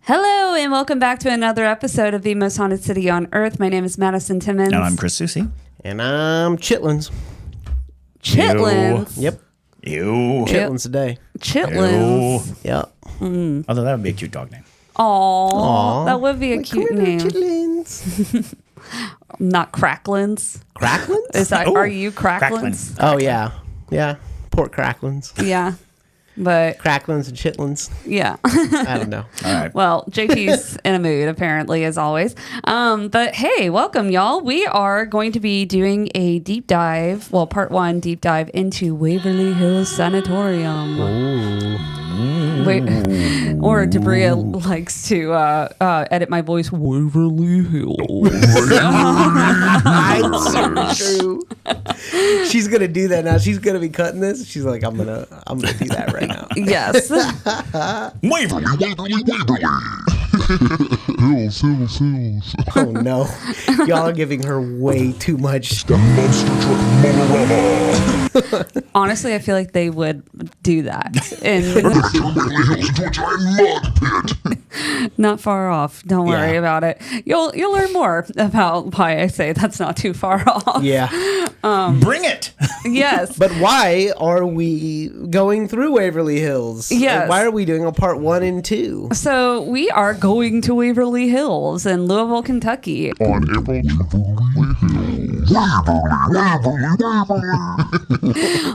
Hello, and welcome back to another episode of The Most Haunted City on Earth. My name is Madison Timmons. And I'm Chris Susie. And I'm Chitlins. Chitlins? Yep. Ew. Chitlins today. Chitlins? Yep. Although that would be a cute dog name. Aww, that would be a cute name. Chitlins. Not Cracklins. Cracklins? Is that? Ooh, Are you Cracklins? Oh, yeah. Yeah. Pork cracklins. Yeah, but Cracklins and chitlins. yeah. I don't know. All right. Well, JP's in a mood, apparently, as always. But hey, welcome, y'all. We are going to be doing a deep dive, well, part one deep dive into Waverly Hills Sanatorium. Wait, or Debria likes to edit my voice, Waverly Hills. I'm so true. She's gonna do that now. She's gonna be cutting this. She's like, I'm gonna do that right now. Yes. Waverly. Hills. Oh no, y'all are giving her way too much. Honestly, I feel like they would do that. And not far off. Don't worry Yeah. about it. You'll learn more about why I say that's not too far off. Yeah, Bring it. Yes. but why are we going through Waverly Hills? Yes. Why are we doing a part 1 and 2? So we are going to Waverly Hills in Louisville, Kentucky. On April 24th.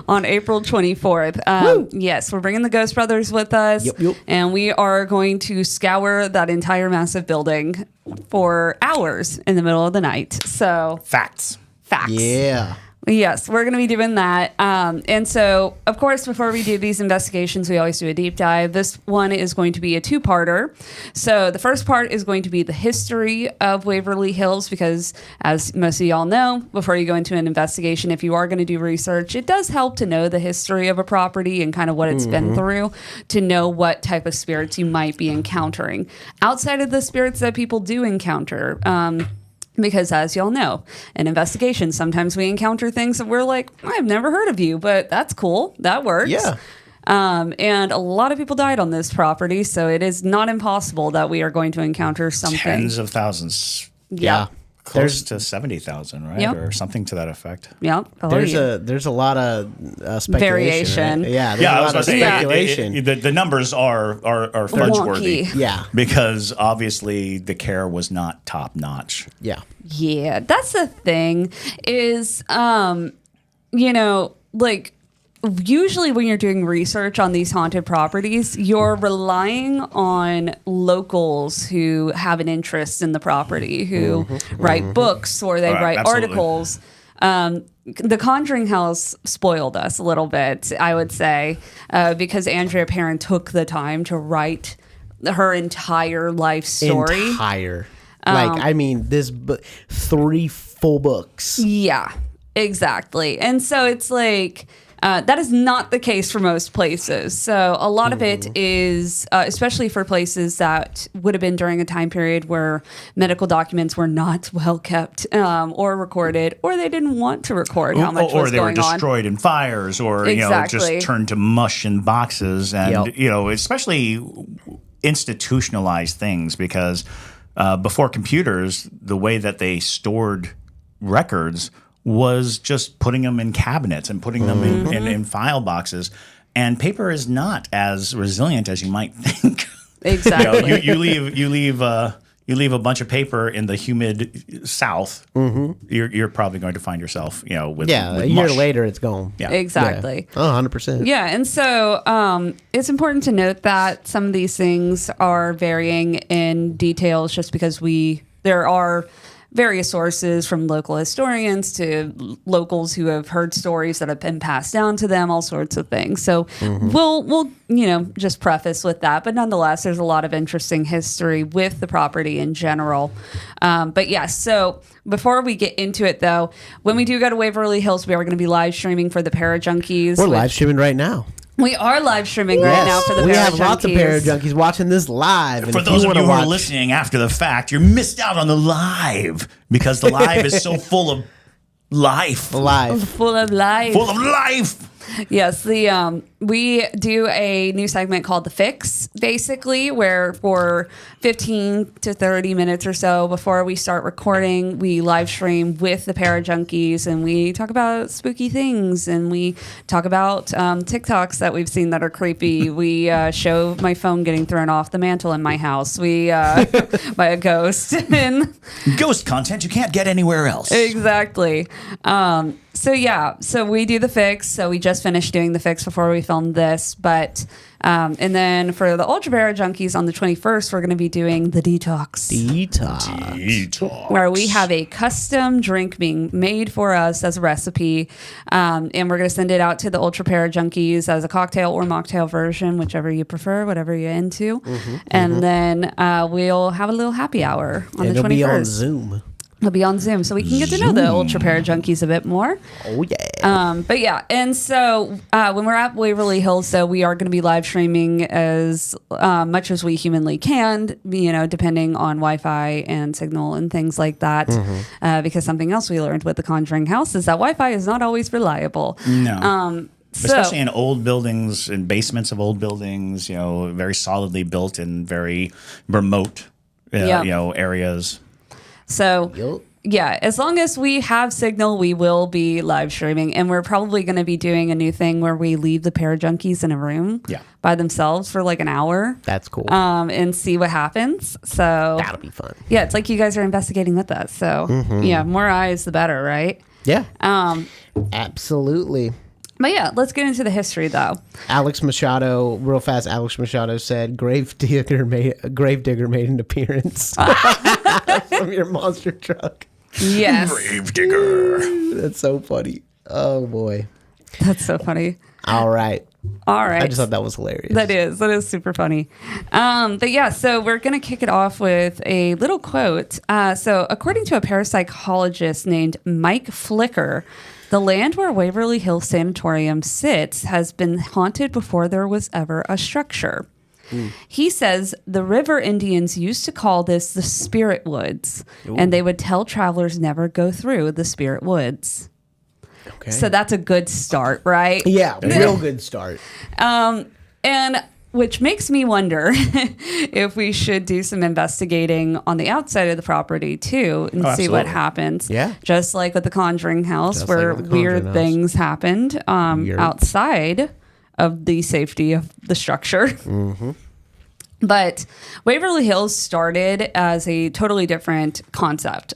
On April 24th. Yes, we're bringing the Ghost Brothers with us. Yep. And we are going to scour that entire massive building for hours in the middle of the night. So, Facts. facts. Yeah. Yes, we're going to be doing that. And so, of course, before we do these investigations, we always do a deep dive. This one is going to be a two-parter. So the first part is going to be the history of Waverly Hills, because as most of y'all know, before you go into an investigation, if you are going to do research, it does help to know the history of a property and kind of what it's been through to know what type of spirits you might be encountering. Outside of the spirits that people do encounter, because as y'all know, in investigations, sometimes we encounter things that we're like, I've never heard of you, but that's cool. That works. Yeah. And a lot of people died on this property, so it is not impossible that we are going to encounter something. Tens of thousands. Yeah. Close to 70,000, right? Yep. Or something to that effect. Yep. Oh, There's yeah. there's a lot of speculation. Variation. Right? Yeah. There's Yeah, a I was lot going of to say, speculation. the numbers are fudge-worthy. Wonky. Yeah. Because obviously the care was not top-notch. Yeah. Yeah, that's the thing is, like usually when you're doing research on these haunted properties, you're relying on locals who have an interest in the property, who write books or they Right, write absolutely. articles. The Conjuring House spoiled us a little bit, I would say, because Andrea Perron took the time to write her entire life story. Entire. I mean, this 3 full books. Yeah, exactly. And so it's like, that is not the case for most places. So a lot of it is, especially for places that would have been during a time period where medical documents were not well kept or recorded, or they didn't want to record how much or was they were going on. destroyed in fires, or Exactly. just turned to mush in boxes, and Yep. especially institutionalized things, because before computers, the way that they stored records was just putting them in cabinets and putting them in file boxes, and paper is not as resilient as you might think. Exactly. you leave a bunch of paper in the humid South, you're probably going to find yourself, with A with year mush. later, it's gone. Yeah. Exactly. Yeah. Oh, 100%. Yeah, and so it's important to note that some of these things are varying in details just because there are various sources from local historians to locals who have heard stories that have been passed down to them, all sorts of things. So we'll just preface with that. But nonetheless, there's a lot of interesting history with the property in general. But yes, so before we get into it, though, when we do go to Waverly Hills, we are going to be live streaming for the Parajunkies. We're live streaming right now. We are live streaming right now for the we Parajunkies. have lots of Parajunkies watching this live. And For if those of wanna you who are watch- listening after the fact, you're missed out on the live, because the live is so full of life. live. Full of life. Full of life. Yes, the We do a new segment called The Fix, basically, where for 15 to 30 minutes or so before we start recording, we live stream with the Parajunkies and we talk about spooky things and we talk about TikToks that we've seen that are creepy. We show my phone getting thrown off the mantle in my house. We by a ghost. And Ghost content you can't get anywhere else. exactly. So we do the fix. So we just finished doing the fix before we filmed this, but and then for the Ultra Para Junkies on the 21st, we're going to be doing the detox, Detox. where we have a custom drink being made for us as a recipe, and we're going to send it out to the Ultra Para Junkies as a cocktail or mocktail version, whichever you prefer, whatever you're into, and then we'll have a little happy hour on the 21st. It'll be on Zoom. It'll be on Zoom, so we can get to know the Ultra Para Junkies a bit more. Oh, yeah. But yeah, and so when we're at Waverly Hills, so we are going to be live streaming as much as we humanly can, depending on Wi-Fi and signal and things like that. Because something else we learned with the Conjuring House is that Wi-Fi is not always reliable. No. Especially in old buildings, in basements of old buildings, very solidly built in very remote, areas. So, yeah, as long as we have signal, we will be live streaming. And we're probably going to be doing a new thing where we leave the Parajunkies in a room by themselves for like an hour. That's cool. And see what happens. So that'll be fun. Yeah, it's like you guys are investigating with us. So, yeah, more eyes, the better, right? Yeah. Absolutely. But yeah, let's get into the history, though. Alex Machado said, Gravedigger made an appearance from your monster truck. Yes. Gravedigger. That's so funny. Oh, boy. That's so funny. All right. I just thought that was hilarious. That is super funny. But yeah, so we're going to kick it off with a little quote. So according to a parapsychologist named Mike Flicker, the land where Waverly Hills Sanatorium sits has been haunted before there was ever a structure. He says the river Indians used to call this the Spirit Woods, and they would tell travelers never go through the Spirit Woods. Okay. So that's a good start, right? Yeah, real good start. And which makes me wonder if we should do some investigating on the outside of the property too and see what happens. Yeah. Just like with the Conjuring House, where weird things happened outside of the safety of the structure. But Waverly Hills started as a totally different concept.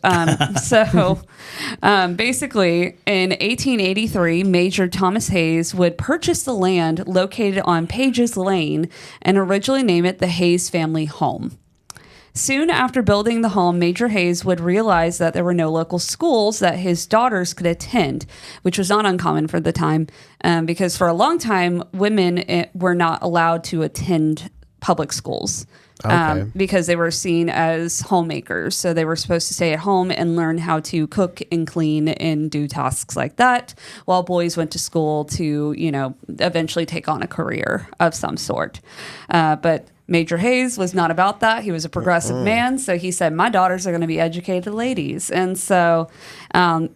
Basically, in 1883, Major Thomas Hayes would purchase the land located on Pages Lane and originally name it the Hayes Family Home. Soon after building the home, Major Hayes would realize that there were no local schools that his daughters could attend, which was not uncommon for the time, because for a long time, women were not allowed to attend public schools because they were seen as homemakers. So they were supposed to stay at home and learn how to cook and clean and do tasks like that, while boys went to school to, eventually take on a career of some sort. But Major Hayes was not about that. He was a progressive man. So he said, my daughters are going to be educated ladies. And so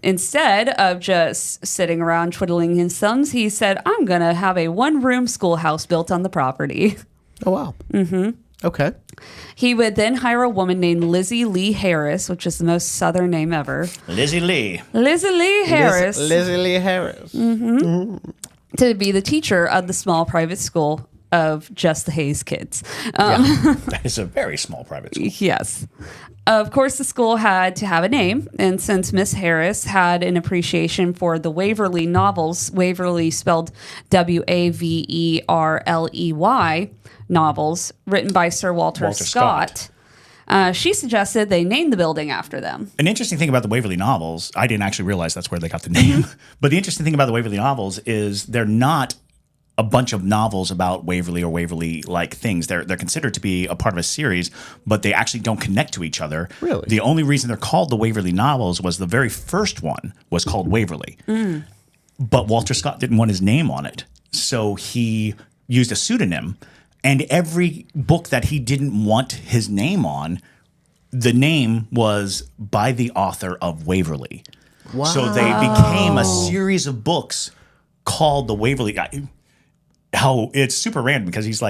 instead of just sitting around twiddling his thumbs, he said, I'm going to have a one-room schoolhouse built on the property. Oh, wow. Okay. He would then hire a woman named Lizzie Lee Harris, which is the most Southern name ever. Lizzie Lee Harris. To be the teacher of the small private school of just the Hayes kids. That is a very small private school. Yes. Of course, the school had to have a name, and since Miss Harris had an appreciation for the Waverly novels, Waverly spelled Waverley novels, written by Sir Walter Scott. She suggested they name the building after them. An interesting thing about the Waverly novels, I didn't actually realize that's where they got the name, but the interesting thing about the Waverly novels is they're not a bunch of novels about Waverly or Waverly-like things. They're considered to be a part of a series, but they actually don't connect to each other. Really? The only reason they're called the Waverly novels was the very first one was called Waverly. But Walter Scott didn't want his name on it, so he used a pseudonym. And every book that he didn't want his name on, the name was by the author of Waverly. Wow. So they became a series of books called the Waverly. how it's super random because he's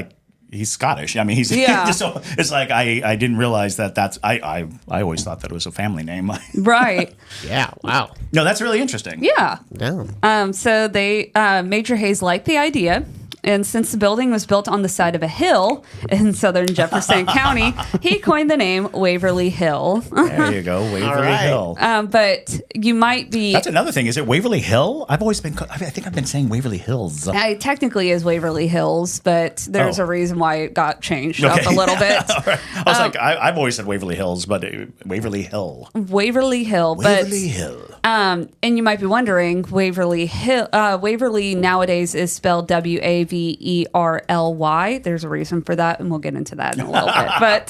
Scottish. I mean, he's Yeah. so it's like I didn't realize that's I always thought that it was a family name. Right. Yeah. Wow. No, that's really interesting. Yeah. Yeah. So they Major Hayes liked the idea. And since the building was built on the side of a hill in southern Jefferson County, he coined the name Waverly Hill. There you go, Waverly Hill. But you might be... That's another thing. Is it Waverly Hill? I think I've been saying Waverly Hills. It technically is Waverly Hills, but there's a reason why it got changed up a little bit. Right. I was like, I've always said Waverly Hills, but Waverly Hill. Waverly Hill. Waverly Hill. And you might be wondering, Waverly Hill. Waverly nowadays is spelled Waverly. There's a reason for that, and we'll get into that in a little bit. But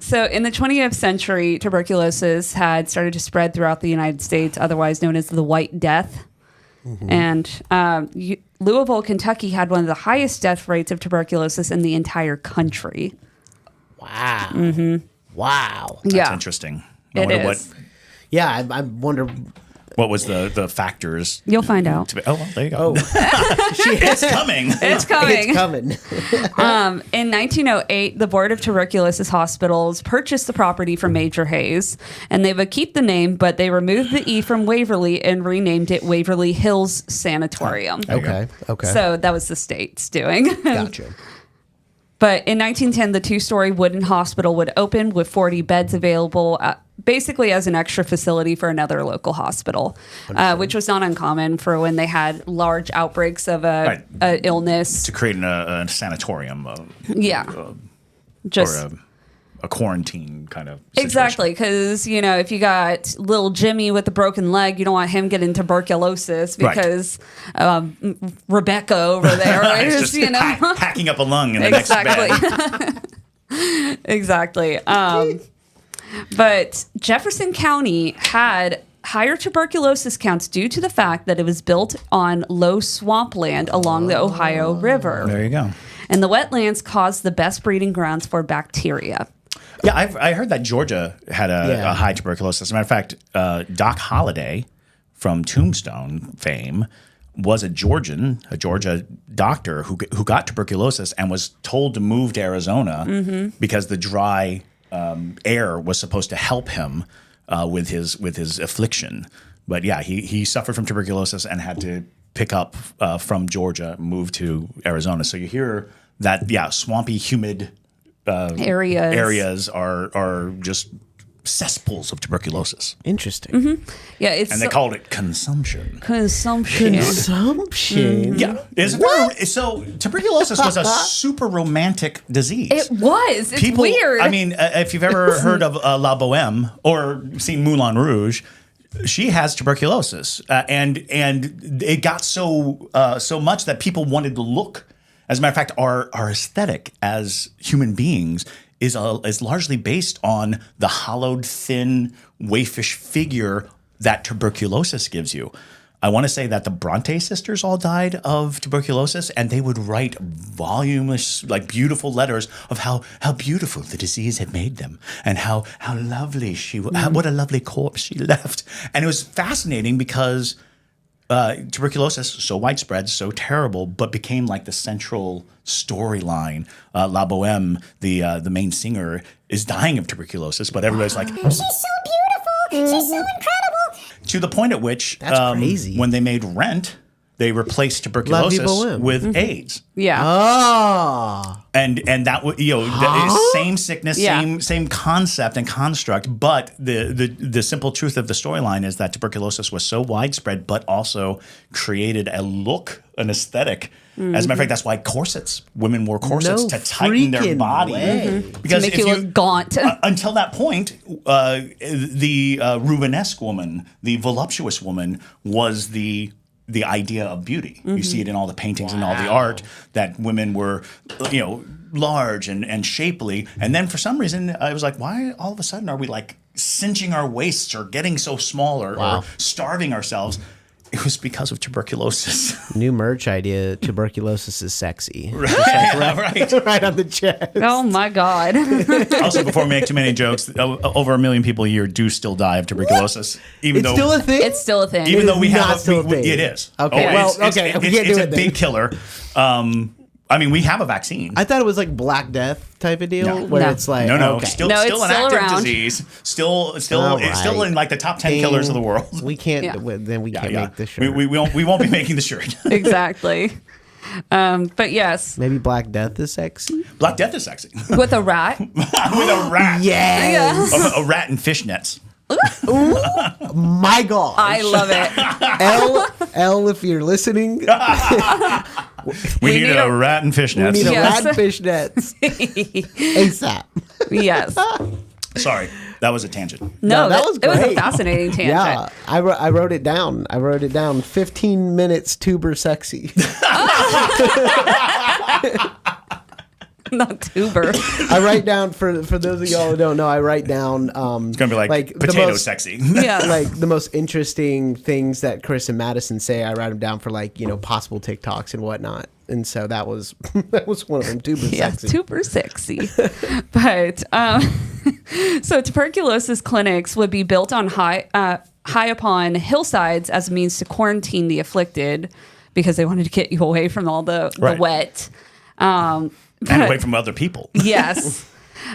so in the 20th century, tuberculosis had started to spread throughout the United States, otherwise known as the White Death. And Louisville, Kentucky had one of the highest death rates of tuberculosis in the entire country. Wow. Wow. That's interesting. I It wonder is. Yeah, I wonder. what was the factors. You'll find out. Well, there you go. Oh, It's coming. It's coming. it's coming. In 1908, the Board of Tuberculosis Hospitals purchased the property from Major Hayes, and they would keep the name, but they removed the E from Waverly and renamed it Waverly Hills Sanatorium. Okay. So that was the state's doing. Gotcha. But in 1910, the two-story wooden hospital would open with 40 beds available, basically as an extra facility for another local hospital, which was not uncommon for when they had large outbreaks of a illness. To create a sanatorium. Just or a quarantine kind of situation. exactly, because if you got little Jimmy with a broken leg, you don't want him getting tuberculosis because Rebecca over there is just hacking up a lung in the exactly. next bed. Exactly. But Jefferson County had higher tuberculosis counts due to the fact that it was built on low swampland along the Ohio River. There you go. And the wetlands caused the best breeding grounds for bacteria. Yeah, I heard that Georgia had a high tuberculosis. As a matter of fact, Doc Holliday from Tombstone fame was a Georgia doctor who got tuberculosis and was told to move to Arizona because the dry air was supposed to help him with his affliction. But yeah, he suffered from tuberculosis and had to pick up from Georgia, move to Arizona. So you hear that, swampy, humid areas are just cesspools of tuberculosis. Interesting. Yeah, And they called it consumption. Consumption. Yeah. So tuberculosis was a super romantic disease. It was. It's weird. I mean, if you've ever heard of La Boheme or seen Moulin Rouge, she has tuberculosis, and it got so much that people wanted to look. As a matter of fact, our aesthetic as human beings is largely based on the hollowed, thin, waifish figure that tuberculosis gives you. I want to say that the Bronte sisters all died of tuberculosis, and they would write voluminous, beautiful letters of how beautiful the disease had made them, and how lovely what a lovely corpse she left. And it was fascinating because tuberculosis, so widespread, so terrible, but became like the central storyline. La Boheme, the main singer, is dying of tuberculosis, but everybody's like, she's so beautiful, she's so incredible. To the point at which, That's crazy. when they made Rent, they replaced tuberculosis with AIDS. Yeah. Oh. And that same sickness, same concept and construct, but the simple truth of the storyline is that tuberculosis was so widespread, but also created an aesthetic. As a matter of fact, that's why women wore corsets to tighten their body. Because to make you look gaunt. Until that point, the Rubenesque woman, the voluptuous woman, was the idea of beauty. You see it in all the paintings and all the art that women were, large and shapely. And then for some reason, I was like, why all of a sudden are we like cinching our waists or getting so small or starving ourselves? It was because of tuberculosis. New merch idea: tuberculosis is sexy. Right. Right on the chest. Oh my God. Also, before we make too many jokes, over 1 million people a year do still die of tuberculosis. Even It's though, still a thing. It's still a thing. even though we is have not still a thing. it is. Okay, it's, well, okay, we can't it's do a it then. big killer. I mean, we have a vaccine. I thought it was like Black Death type of deal, No. where No. it's like No, okay. still No, it's an still active around. disease. Still, All it's still right. in like the top 10 killers of the world. We can't. Yeah. Then we can't make this shirt. We won't be making the shirt. Exactly. But yes, Maybe Black Death is sexy. Black Death is sexy. with a rat. With a rat. Yes. A rat and fishnets. My God. I love it. L, if you're listening, We need need a a- rat and we fishnets. need a Yes. rat and fish nets ASAP. Yes. Sorry, that was a tangent. No, that was it was a great. fascinating tangent. Yeah, I wrote it down. 15 minutes tuber sexy. Not tuber. I write down for those of y'all who don't know. I write down. It's gonna be like the potato most- sexy. Yeah. Like the most interesting things that Chris and Madison say. I write them down for possible TikToks and whatnot. And so that was one of them. Tuber Yeah, sexy. super sexy. But so tuberculosis clinics would be built on high upon hillsides as a means to quarantine the afflicted because they wanted to get you away from all the Right. wet. And away from other people. Yes.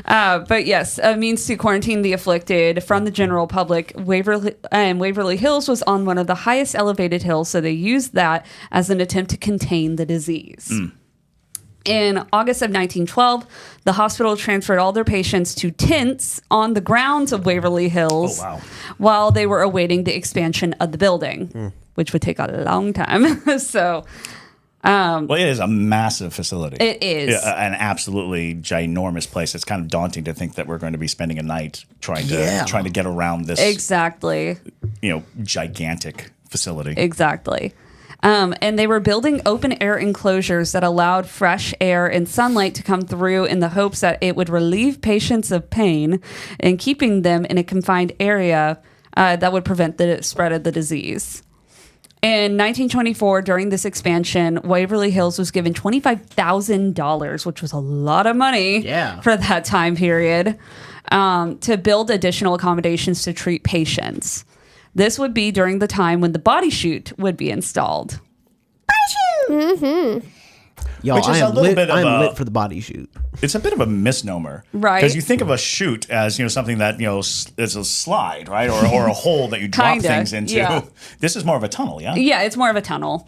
But yes, a means to quarantine the afflicted from the general public. Waverly Hills was on one of the highest elevated hills, so they used that as an attempt to contain the disease. In August of 1912, the hospital transferred all their patients to tents on the grounds of Waverly Hills Oh, wow. while they were awaiting the expansion of the building, which would take a long time. So Well, it is a massive facility. It is. Yeah, an absolutely ginormous place. It's kind of daunting to think that we're going to be spending a night trying to get around this exactly. Gigantic facility. Exactly. And they were building open air enclosures that allowed fresh air and sunlight to come through in the hopes that it would relieve patients of pain and keeping them in a confined area that would prevent the spread of the disease. In 1924, during this expansion, Waverly Hills was given $25,000, which was a lot of money for that time period, to build additional accommodations to treat patients. This would be during the time when the body chute would be installed. Y'all, Which is I a am little lit. bit of I'm a- lit for the body shoot. It's a bit of a misnomer, Right. Because you think of a chute as something that is a slide, right, or a hole that you drop Kinda, things into. yeah. This is more of a tunnel, yeah. Yeah, it's more of a tunnel.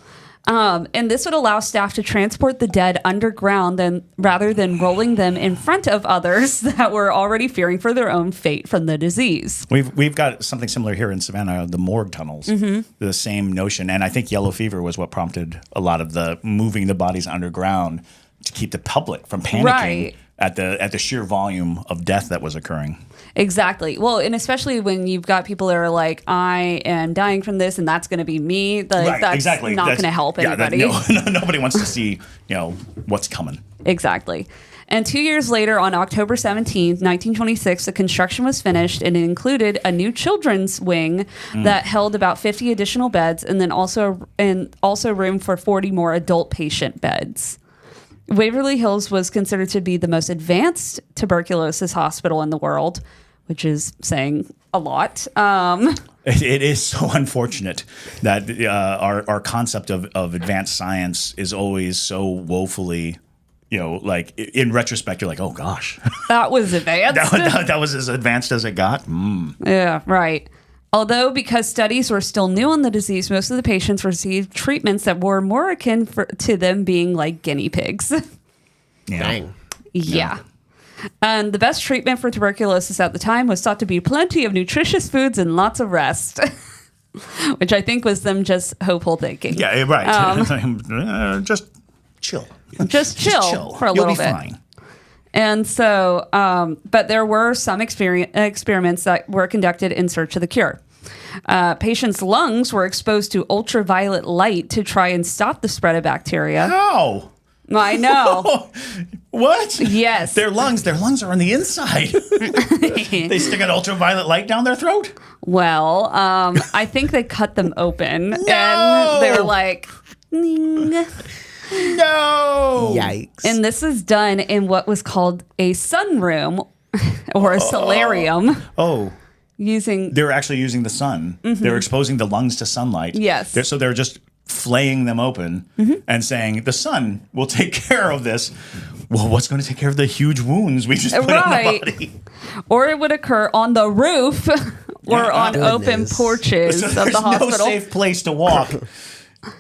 And this would allow staff to transport the dead underground rather than rolling them in front of others that were already fearing for their own fate from the disease. We've got something similar here in Savannah, the morgue tunnels. The same notion, and I think yellow fever was what prompted a lot of the moving the bodies underground to keep the public from panicking Right. at the sheer volume of death that was occurring. Exactly. Well, and especially when you've got people that are like, I am dying from this and that's going to be me. Like, that's not going to help anybody. Nobody wants to see what's coming. Exactly. And 2 years later, on October 17th, 1926, the construction was finished and it included a new children's wing that held about 50 additional beds and then also room for 40 more adult patient beds. Waverly Hills was considered to be the most advanced tuberculosis hospital in the world, which is saying a lot. It is so unfortunate that our concept of advanced science is always so woefully, like in retrospect, you're like, oh gosh, That was advanced. that was as advanced as it got. Yeah, right. Although, because studies were still new on the disease, most of the patients received treatments that were more akin to them being like guinea pigs. Yeah. Dang. Yeah. And the best treatment for tuberculosis at the time was thought to be plenty of nutritious foods and lots of rest, which I think was them just hopeful thinking. Yeah, right. Just chill. Just chill for a You'll little be bit. fine. And so, but there were some experiments that were conducted in search of the cure. Patients' lungs were exposed to ultraviolet light to try and stop the spread of bacteria. How? I know. What? Yes. Their lungs are on the inside. They stick an ultraviolet light down their throat? Well, I think they cut them open No! and they were like, "Ning." No! Yikes. And this is done in what was called a sunroom or a solarium Oh, using. they're actually using the sun. They're exposing the lungs to sunlight. Yes. So they're just flaying them open and saying, the sun will take care of this. Well, what's going to take care of the huge wounds we just put on Right. the body? Or it would occur on the roof or on open Goodness. porches So of there's the no hospital. safe place to walk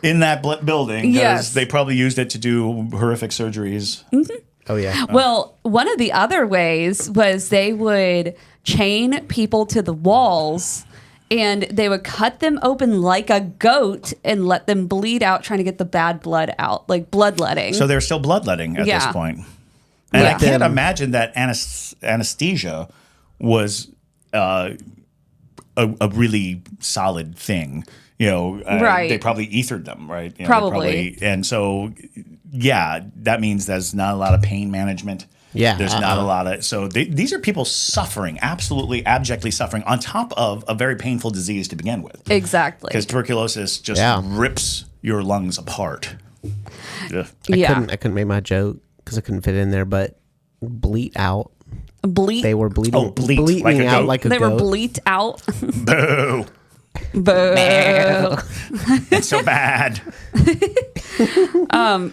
in that building because Yes. they probably used it to do horrific surgeries. Oh yeah. Well, one of the other ways was they would chain people to the walls and they would cut them open like a goat and let them bleed out, trying to get the bad blood out, like bloodletting. So they're still bloodletting at this Yeah. point. And I Yeah. can't imagine that anesthesia was a really solid thing. You know, Right. They probably ethered them, right? You know, they Probably. And so, yeah, that means there's not a lot of pain management. Yeah. There's not a lot of, so these are people suffering, absolutely abjectly suffering, on top of a very painful disease to begin with. Exactly. Because tuberculosis just Yeah. rips your lungs apart. Ugh. Yeah. I couldn't make my joke because I couldn't fit in there, but bleat out. Bleat. They were bleeding, Oh, bleat, bleating like a out goat? like a They goat. were bleat out. Boo. Boo. It's so bad.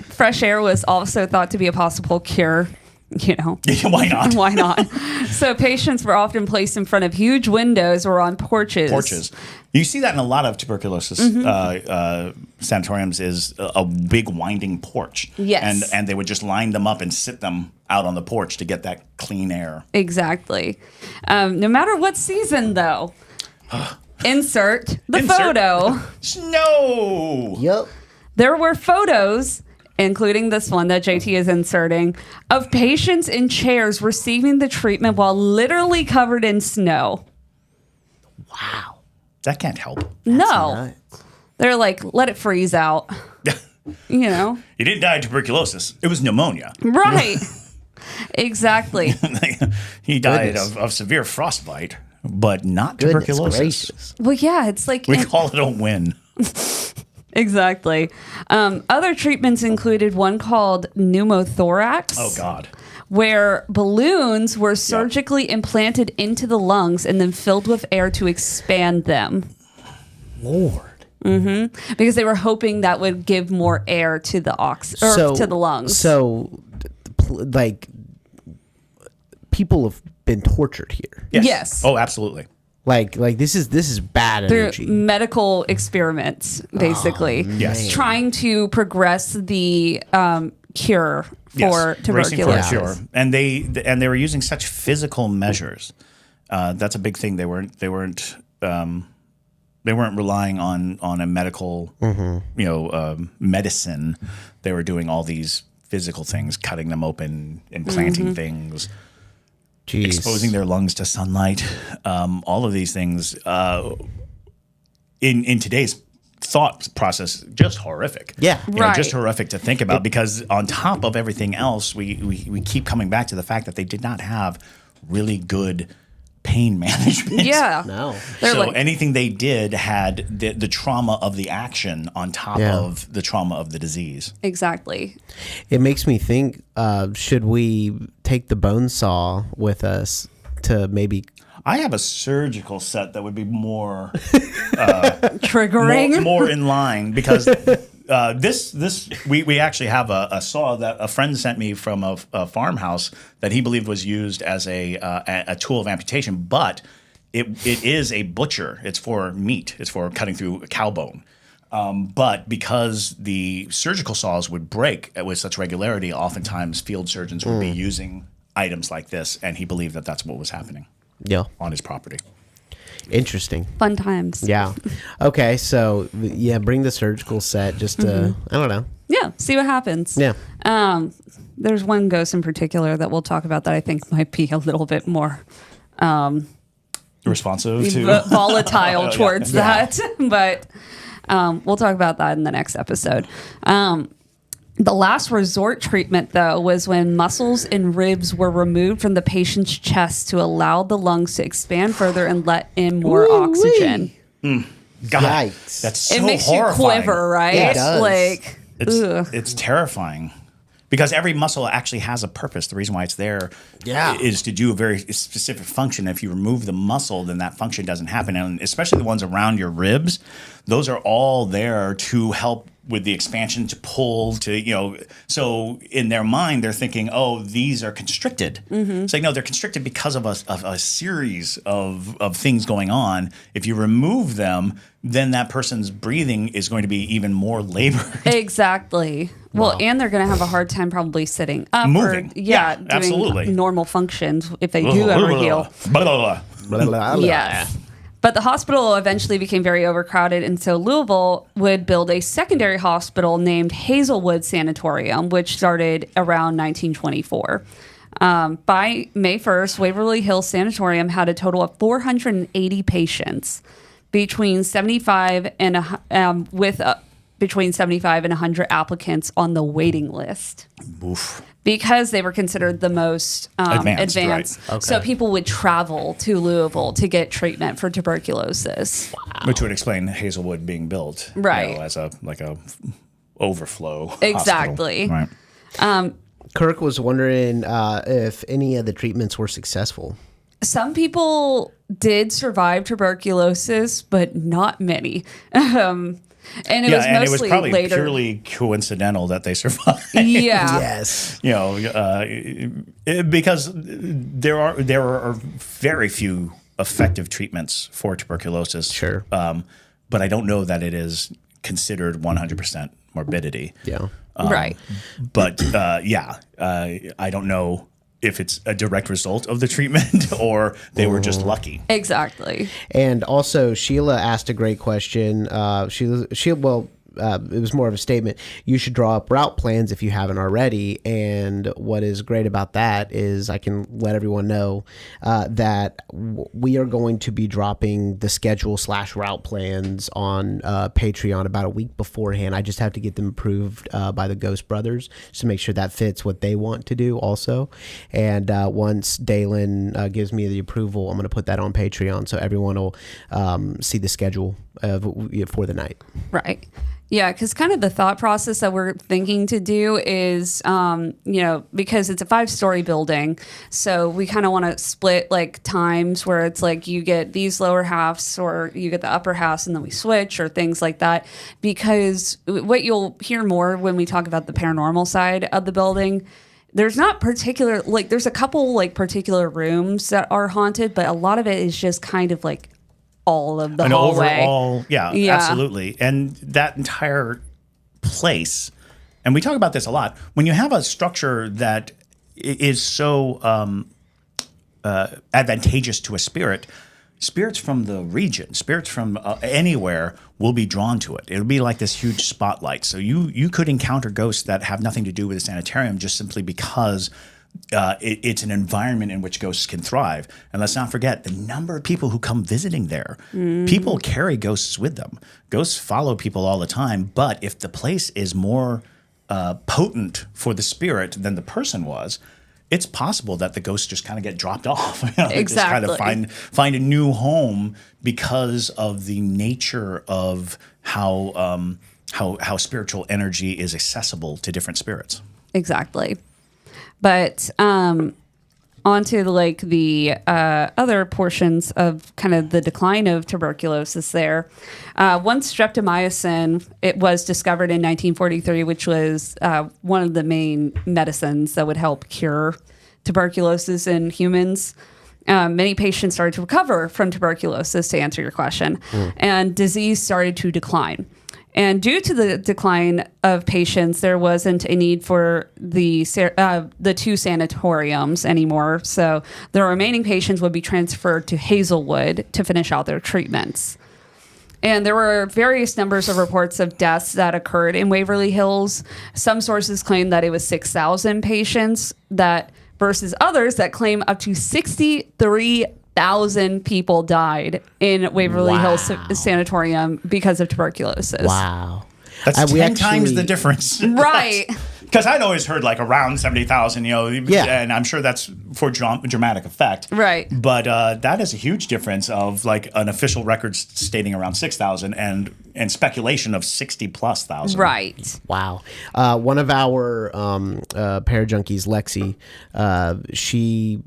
Fresh air was also thought to be a possible cure. You know, Why not? why not? So patients were often placed in front of huge windows or on porches. Porches. You see that in a lot of tuberculosis sanatoriums is a big winding porch. Yes. And they would just line them up and sit them out on the porch to get that clean air. Exactly. No matter what season, though, insert the Insert. photo. Snow. Yep. There were photos, including this one that JT is inserting, of patients in chairs receiving the treatment while literally covered in snow. Wow. That can't help. No. Nuts. They're like, let it freeze out. You know? He didn't die of tuberculosis. It was pneumonia. Right. Exactly. He died Goodness. of severe frostbite, but not Goodness tuberculosis. gracious. Well, yeah, it's like... We call it a win. Exactly. Other treatments included one called pneumothorax. Oh, God. Where balloons were surgically implanted into the lungs and then filled with air to expand them. Lord. Because they were hoping that would give more air to the to the lungs. So, like, people have been tortured here. Yes. Oh, absolutely. Like this is bad Through energy. medical experiments, basically. Yes. Trying to progress the cure for Yes, racing for a tuberculosis. cure. And they were using such physical measures. That's a big thing. They weren't relying on a medical medicine. They were doing all these physical things, cutting them open, implanting things, Jeez. exposing their lungs to sunlight. All of these things in today's thought process, just horrific. Yeah. You know, just Right. horrific to think about, because on top of everything else, we keep coming back to the fact that they did not have really good pain management. Yeah. No. They're So like, anything they did had the trauma of the action on top Yeah. of the trauma of the disease. exactly. It makes me think, should we take the bone saw with us to maybe... I have a surgical set that would be more Triggering. more in line, because we actually have a saw that a friend sent me from a farmhouse that he believed was used as a tool of amputation, but it is a butcher. It's for meat. It's for cutting through cow bone. But because the surgical saws would break with such regularity, oftentimes field surgeons would be using items like this, and he believed that that's what was happening Yeah. on his property. Interesting. Fun times. Yeah. Okay, so, yeah, bring the surgical set just to... I don't know. Yeah. See what happens. Yeah. There's one ghost in particular that we'll talk about that I think might be a little bit more Responsive to volatile towards that. But we'll talk about that in the next episode. The last resort treatment, though, was when muscles and ribs were removed from the patient's chest to allow the lungs to expand further and let in more oxygen. God, Yikes. that's so It makes horrifying. you quiver, right? Yeah, it does. Like, ugh. It's terrifying because every muscle actually has a purpose. The reason why it's there is to do a very specific function. If you remove the muscle, then that function doesn't happen. And especially the ones around your ribs, those are all there to help with the expansion, to pull, so in their mind, they're thinking, oh, these are constricted. It's like, no, they're constricted because of a series of things going on. If you remove them, then that person's breathing is going to be even more labored. Exactly. Well, and they're going to have a hard time probably sitting up. Moving. Or, Yeah, doing absolutely. normal functions if they do ever heal. Blah, blah, blah. Yes. But the hospital eventually became very overcrowded, and so Louisville would build a secondary hospital named Hazelwood Sanatorium, which started around 1924. By May 1st, Waverly Hills Sanatorium had a total of 480 patients, between 75 and between 75 and 100 applicants on the waiting list. Oof. Because they were considered the most advanced. Right. Okay. So people would travel to Louisville to get treatment for tuberculosis. Which would explain Hazelwood being built, Right. as a overflow. Exactly. Hospital. Right. Kirk was wondering if any of the treatments were successful. Some people did survive tuberculosis, but not many. And it was and it was mostly probably later. purely coincidental that they survived. Yeah. Yes. Because there are very few effective treatments for tuberculosis. Sure. But I don't know that it is considered 100% morbidity. Yeah. Right. But I don't know if it's a direct result of the treatment or they were just lucky. Exactly. And also, Sheila asked a great question. It was more of a statement. You should draw up route plans if you haven't already. And what is great about that is I can let everyone know that we are going to be dropping the schedule / route plans on Patreon about a week beforehand. I just have to get them approved by the Ghost Brothers to make sure that fits what they want to do also. And once Dalen gives me the approval, I'm going to put that on Patreon so everyone will see the schedule for the night. Right. Yeah, because kind of the thought process that we're thinking to do is, because it's a 5-story building, so we kind of want to split like times where it's like you get these lower halves or you get the upper halves and then we switch or things like that. Because what you'll hear more when we talk about the paranormal side of the building, there's not particular, like there's a couple like particular rooms that are haunted, but a lot of it is just kind of like all of the hallway. Overall, yeah, absolutely. And that entire place, and we talk about this a lot, when you have a structure that is so advantageous to a spirit, spirits from the region, spirits from anywhere will be drawn to it. It'll be like this huge spotlight. So you could encounter ghosts that have nothing to do with the sanitarium just simply because it's an environment in which ghosts can thrive. And let's not forget the number of people who come visiting there. People carry ghosts with them. Ghosts follow people all the time. But if the place is more potent for the spirit than the person was, it's possible that the ghosts just kind of get dropped off. Exactly. Just kind of find a new home because of the nature of how spiritual energy is accessible to different spirits. Exactly. But onto like the other portions of kind of the decline of tuberculosis there. Once streptomycin, it was discovered in 1943, which was one of the main medicines that would help cure tuberculosis in humans. Many patients started to recover from tuberculosis, to answer your question, and disease started to decline. And due to the decline of patients, there wasn't a need for the 2 sanatoriums anymore. So the remaining patients would be transferred to Hazelwood to finish out their treatments. And there were various numbers of reports of deaths that occurred in Waverly Hills. Some sources claim that it was 6,000 patients versus others that claim up to 63,000 people died in Waverly Hills Sanatorium because of tuberculosis. Wow. That's we 10 times actually- the difference. Right. Because I'd always heard like around 70,000, Yeah. and I'm sure that's for dramatic effect. Right. But that is a huge difference of like an official record stating around 6,000 and speculation of 60 plus thousand. Right. Wow. One of our parajunkies, Lexi, she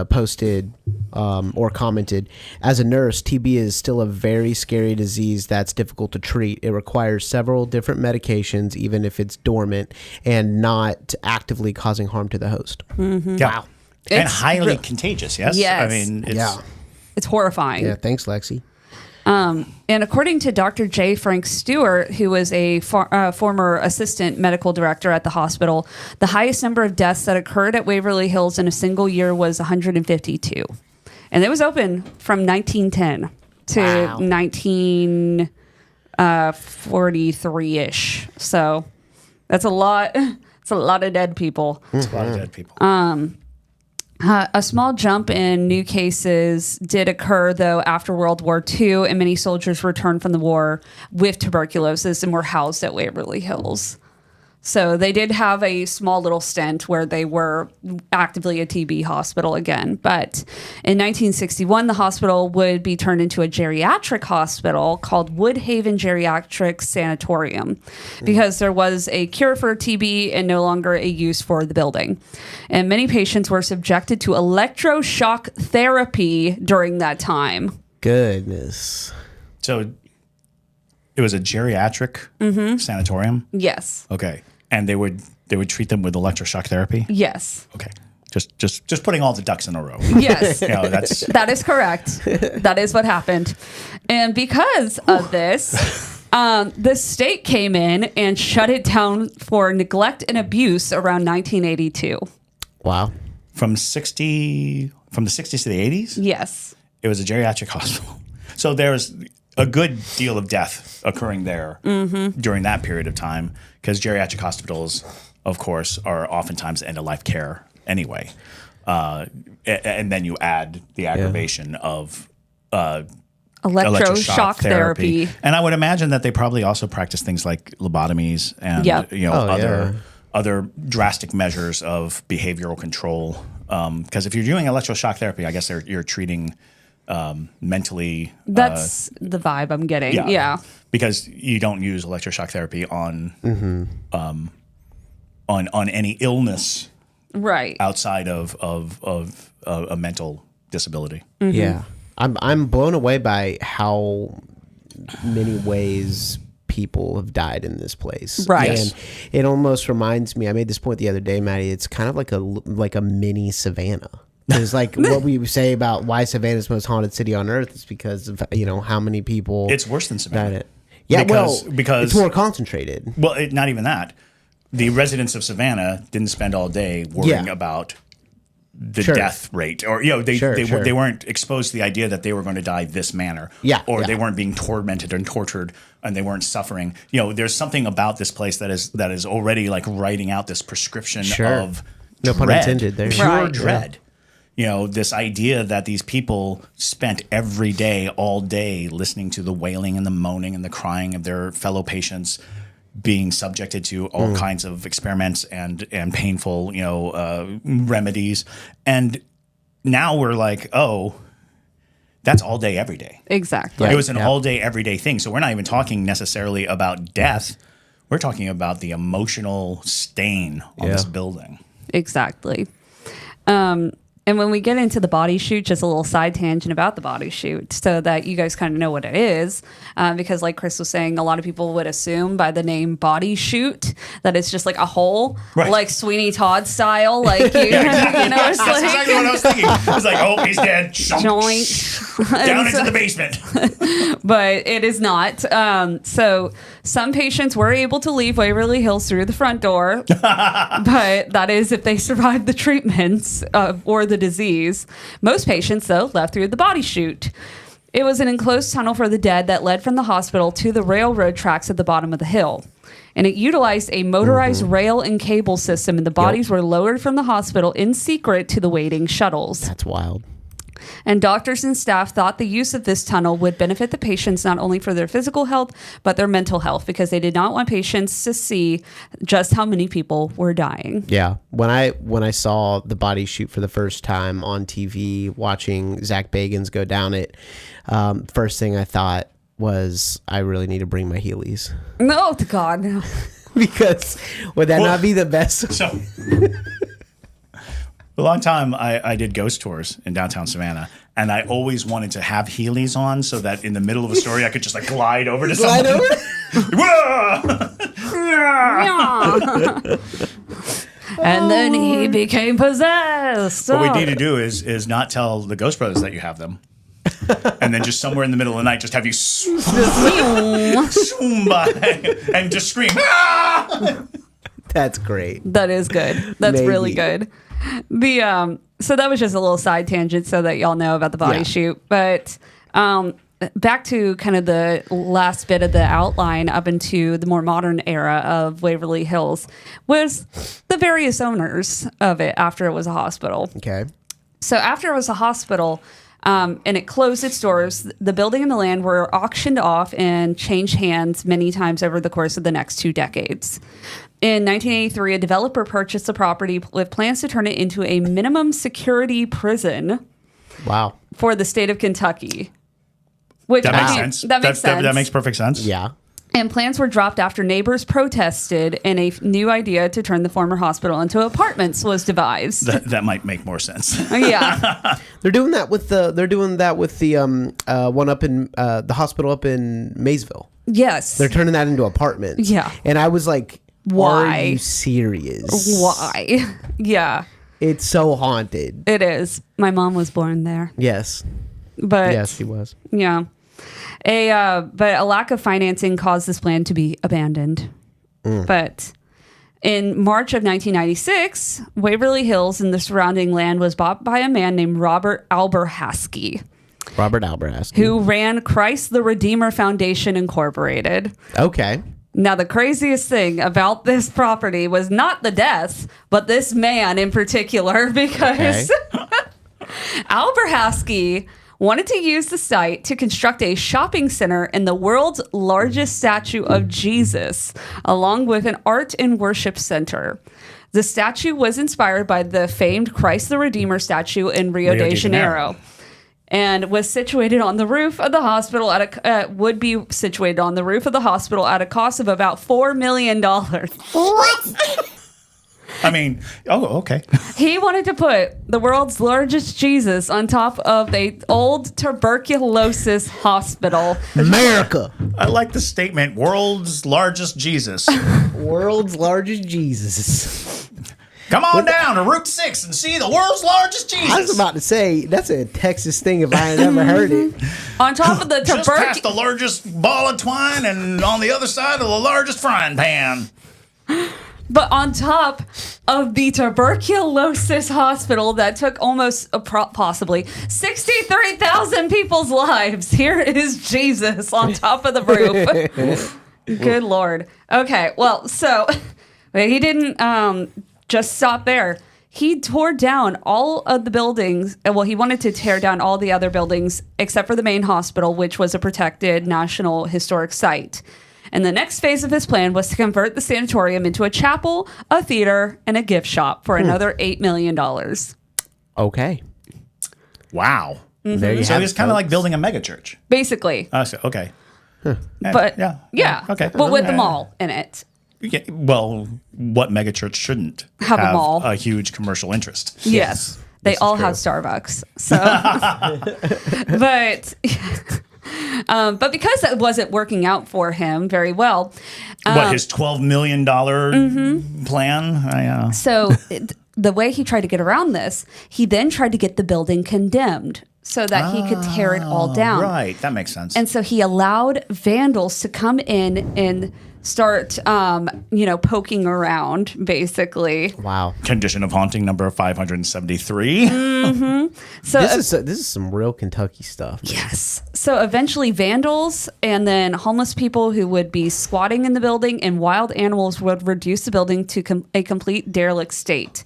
posted or commented, as a nurse, TB is still a very scary disease that's difficult to treat. It requires several different medications, even if it's dormant and not actively causing harm to the host. Mm-hmm. Yeah. Wow. And It's highly contagious, yes? Yes. I mean, it's, It's horrifying. Yeah, thanks, Lexi. And according to Dr. J. Frank Stewart, who was a former assistant medical director at the hospital, the highest number of deaths that occurred at Waverly Hills in a single year was 152. And it was open from 1910 to 1943-ish. So that's a lot. It's a lot of dead people. it's a lot of dead people. A small jump in new cases did occur, though, after World War II, and many soldiers returned from the war with tuberculosis and were housed at Waverly Hills. So they did have a small little stint where they were actively a TB hospital again. But in 1961, the hospital would be turned into a geriatric hospital called Woodhaven Geriatric Sanatorium because there was a cure for TB and no longer a use for the building. And many patients were subjected to electroshock therapy during that time. Goodness. So it was a geriatric sanatorium? Yes. Okay. And they would treat them with electroshock therapy? Yes. Okay. Just putting all the ducks in a row. Yes. That's That is correct. That is what happened. And because of this, the state came in and shut it down for neglect and abuse around 1982. Wow. from the 60s to the 80s. Yes. It was a geriatric hospital. So there's a good deal of death occurring there during that period of time because geriatric hospitals, of course, are oftentimes end-of-life care anyway. And then you add the aggravation of Electroshock therapy. And I would imagine that they probably also practice things like lobotomies and other drastic measures of behavioral control. Because if you're doing electroshock therapy, I guess you're treating mentally. That's the vibe I'm getting. Yeah. Because you don't use electroshock therapy on any illness Right. outside of a mental disability. Yeah. I'm blown away by how many ways people have died in this place. Right. And it almost reminds me, I made this point the other day, Maddie, it's kind of like a mini Savannah. It's like what we say about why Savannah is the most haunted city on earth is because of, how many people. It's worse than Savannah. died. Yeah, because it's more concentrated. Well, not even that. The residents of Savannah didn't spend all day worrying about the death rate, or they weren't exposed to the idea that they were going to die this manner, they weren't being tormented and tortured, and they weren't suffering. There's something about this place that is already like writing out this prescription of no pun intended there, pure dread. This idea that these people spent every day, all day, listening to the wailing and the moaning and the crying of their fellow patients, being subjected to all kinds of experiments and painful, remedies. And now we're like, oh, that's all day, every day. Exactly. It was an all day, everyday thing. So we're not even talking necessarily about death. We're talking about the emotional stain on this building. Exactly. And when we get into the body chute, just a little side tangent about the body chute so that you guys kind of know what it is. Because like Chris was saying, a lot of people would assume by the name body chute that it's just like a hole, like Sweeney Todd style. Like, it's That's like, exactly what I was thinking. It's like, oh, he's dead. Joint. Down into the basement. But it is not. So some patients were able to leave Waverly Hills through the front door, but that is if they survived the treatments or the disease. Most patients, though, left through the body chute. It was an enclosed tunnel for the dead that led from the hospital to the railroad tracks at the bottom of the hill. And it utilized a motorized rail and cable system, and the bodies were lowered from the hospital in secret to the waiting shuttles. That's wild. And doctors and staff thought the use of this tunnel would benefit the patients not only for their physical health, but their mental health, because they did not want patients to see just how many people were dying. Yeah. When I saw the body chute for the first time on TV, watching Zach Bagans go down it, first thing I thought was, I really need to bring my Heelys. No, to God, no. Because would that not be the best? So, a long time, I did ghost tours in downtown Savannah, and I always wanted to have Heelys on so that in the middle of a story, I could just like glide over to someone. And then he became possessed. What we need to do is not tell the Ghost Brothers that you have them. And then just somewhere in the middle of the night, just have you swoom by and just scream. Ah! That's great. That is good. That's really good. So that was just a little side tangent so that y'all know about the body chute. But back to kind of the last bit of the outline up into the more modern era of Waverly Hills was the various owners of it after it was a hospital. Okay. So after it was a hospital, and it closed its doors, the building and the land were auctioned off and changed hands many times over the course of the next 2 decades. In 1983, a developer purchased the property with plans to turn it into a minimum security prison. Wow. For the state of Kentucky. Which That makes sense. That makes sense. That makes perfect sense. Yeah. And plans were dropped after neighbors protested, and a new idea to turn the former hospital into apartments was devised. That might make more sense. Yeah. They're doing that with the one up in the hospital up in Maysville. Yes. They're turning that into apartments. Yeah. And I was like, why? Are you serious? Why? Yeah. It's so haunted. It is. My mom was born there. Yes. But yes, she was. Yeah. But a lack of financing caused this plan to be abandoned. But in March of 1996, Waverly Hills and the surrounding land was bought by a man named Robert Alberhasky, who ran Christ the Redeemer Foundation Incorporated. Okay. Now, the craziest thing about this property was not the deaths, but this man in particular, because Alberhasky wanted to use the site to construct a shopping center in the world's largest statue of Jesus, along with an art and worship center. The statue was inspired by the famed Christ the Redeemer statue in Rio de Janeiro. And was situated on the roof of the hospital would be situated on the roof of the hospital at a cost of about $4 million. What? I mean, okay. He wanted to put the world's largest Jesus on top of the old tuberculosis hospital. America. I like the statement, world's largest Jesus. World's largest Jesus. Come on down to Route 6 and see the world's largest Jesus. I was about to say, that's a Texas thing if I had ever heard it. On top of the Just past the largest ball of twine and on the other side of the largest frying pan. But on top of the tuberculosis hospital that took almost possibly 63,000 people's lives, here is Jesus on top of the roof. Good Lord. Okay, well, so he didn't just stop there. He tore down all of the buildings. Well, he wanted to tear down all the other buildings except for the main hospital, which was a protected National Historic Site. And the next phase of his plan was to convert the sanatorium into a chapel, a theater, and a gift shop for another $8 million. Okay. Wow. There you So have it's it, kind of folks. like building a megachurch. Basically. Okay. But yeah. Okay. But with the mall in it. Yeah, well, what megachurch shouldn't Have a mall. a huge commercial interest? Yes. They This is all true. have Starbucks. So, but because that wasn't working out for him very well. What, his $12 million plan? So the way he tried to get around this, he then tried to get the building condemned so that he could tear it all down. Right, that makes sense. And so he allowed vandals to come in and start, poking around, basically. Wow. Condition of haunting number 573. So This is some real Kentucky stuff. yes. So eventually vandals and then homeless people who would be squatting in the building and wild animals would reduce the building to a complete derelict state.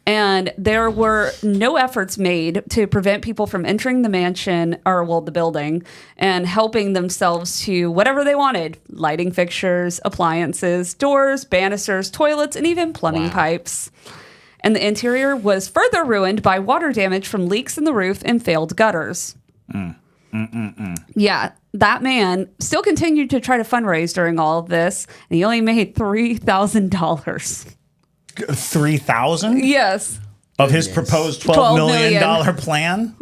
And there were no efforts made to prevent people from entering the mansion or, well, the building and helping themselves to whatever they wanted: lighting fixtures, appliances, doors, banisters, toilets, and even plumbing pipes. And the interior was further ruined by water damage from leaks in the roof and failed gutters. Yeah, that man still continued to try to fundraise during all of this, and he only made $3,000. 3,000 Yes. of his proposed $12 million plan.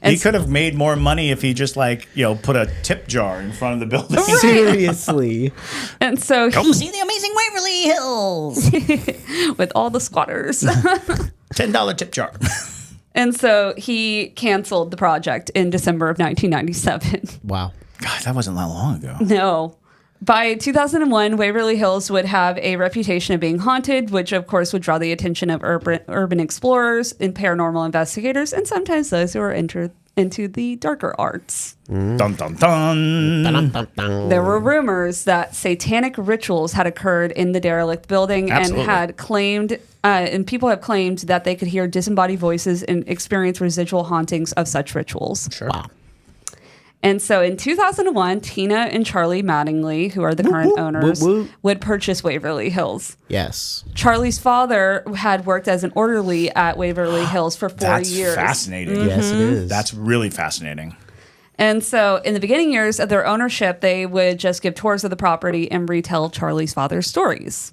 He could have made more money if he just put a tip jar in front of the building. Seriously. And so Come see the amazing Waverly Hills with all the squatters. $10 tip jar. And so he canceled the project in December of 1997. Wow. God, that wasn't that long ago. No. By 2001, Waverly Hills would have a reputation of being haunted, which of course would draw the attention of urban explorers and paranormal investigators, and sometimes those who are into the darker arts. Dun, dun, dun. Dun, dun, dun. There were rumors that satanic rituals had occurred in the derelict building. Absolutely. And had claimed, and people have claimed that they could hear disembodied voices and experience residual hauntings of such rituals. Sure. Wow. And so in 2001, Tina and Charlie Mattingly, who are the current owners, would purchase Waverly Hills. Yes. Charlie's father had worked as an orderly at Waverly Hills for 4 years. That's fascinating. Yes, it is. That's really fascinating. And so in the beginning years of their ownership, they would just give tours of the property and retell Charlie's father's stories.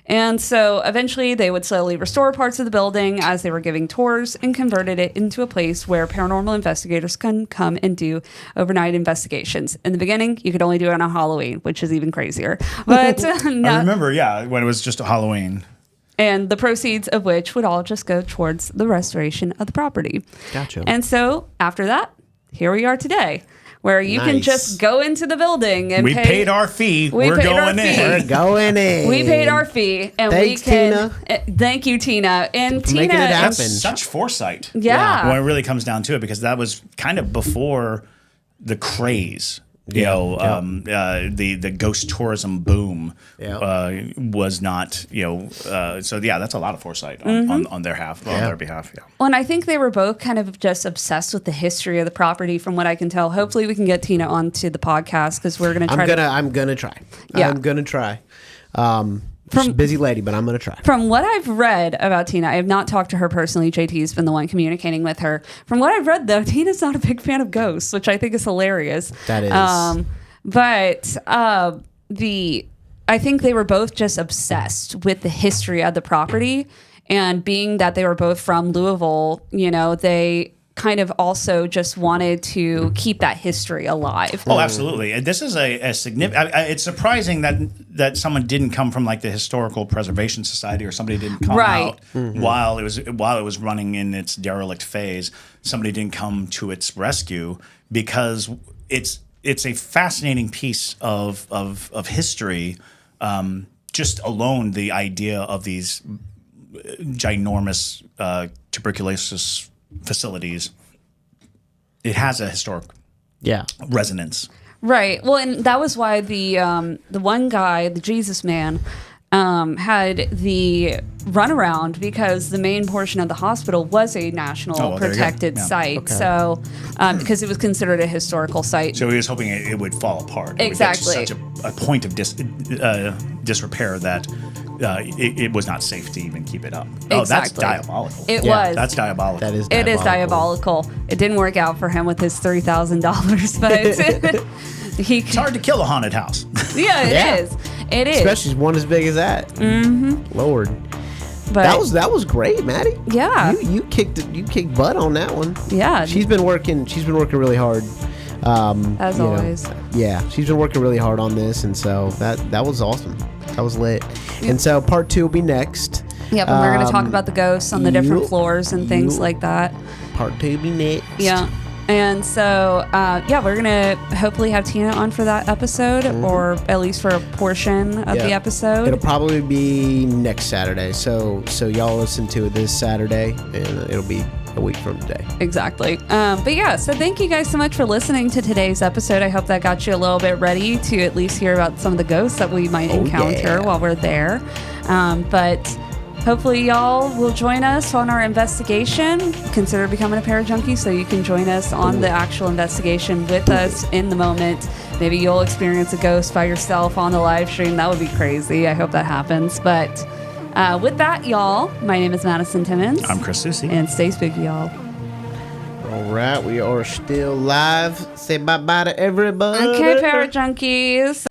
And so eventually they would slowly restore parts of the building as they were giving tours and converted it into a place where paranormal investigators can come and do overnight investigations. In the beginning, you could only do it on Halloween, which is even crazier. But I remember, when it was just Halloween. And the proceeds of which would all just go towards the restoration of the property. Gotcha. And so after that, here we are today, where you can just go into the building and we paid our fee. We're paid our going fee. in. We're going in. We paid our fee, and Thanks, we can. Tina. Thank you, Tina. And For making Tina, it happen. That's such foresight. Yeah. When it really comes down to it, because that was kind of before the craze. The ghost tourism boom was not, so that's a lot of foresight on their behalf. Yeah. Well, and I think they were both kind of just obsessed with the history of the property, from what I can tell. Hopefully, we can get Tina onto the podcast because we're going to try. I'm gonna try. Yeah. I'm gonna try. She's a busy lady, but I'm gonna try. From what I've read about Tina, I have not talked to her personally. JT's been the one communicating with her. From what I've read, though, Tina's not a big fan of ghosts, which I think is hilarious. That is. I think they were both just obsessed with the history of the property, and being that they were both from Louisville, they kind of also just wanted to keep that history alive. Oh, absolutely. And this is a significant. It's surprising that someone didn't come from the Historical Preservation Society, or somebody didn't come out while it was running in its derelict phase. Somebody didn't come to its rescue, because it's a fascinating piece of history. Just alone, the idea of these ginormous tuberculosis facilities, it has a historic resonance. Right. Well, and that was why the one guy, the Jesus man, had the runaround, because the main portion of the hospital was a national protected site. Okay. So, because it was considered a historical site. So he was hoping it would fall apart. Exactly. It would get to such a point of disrepair that it was not safe to even keep it up. Exactly. Oh, that's diabolical. It was. That's diabolical. That is. It is diabolical. It didn't work out for him with his $3,000, but it's hard to kill a haunted house. Yeah, it is. It is. Especially one as big as that. Mm-hmm. Lord. But that was great, Maddie. Yeah. You kicked butt on that one. Yeah. She's been working really hard. As always. Yeah, she's been working really hard on this, and so that was awesome. That was lit. And so part 2 will be next. Yep, and we're going to talk about the ghosts on the different floors and things like that. Part 2 will be next. Yeah. And so, we're going to hopefully have Tina on for that episode, or at least for a portion of the episode. It'll probably be next Saturday. So y'all listen to it this Saturday, and it'll be a week from today. Exactly. So thank you guys so much for listening to today's episode. I hope that got you a little bit ready to at least hear about some of the ghosts that we might encounter while we're there. But hopefully y'all will join us on our investigation. Consider becoming a parajunkie so you can join us on the actual investigation with us in the moment. Maybe you'll experience a ghost by yourself on the live stream. That would be crazy. I hope that happens. But with that, y'all, my name is Madison Timmons. I'm Chris Susi. And stay spooky, y'all. All right, we are still live. Say bye-bye to everybody. Okay, parajunkies.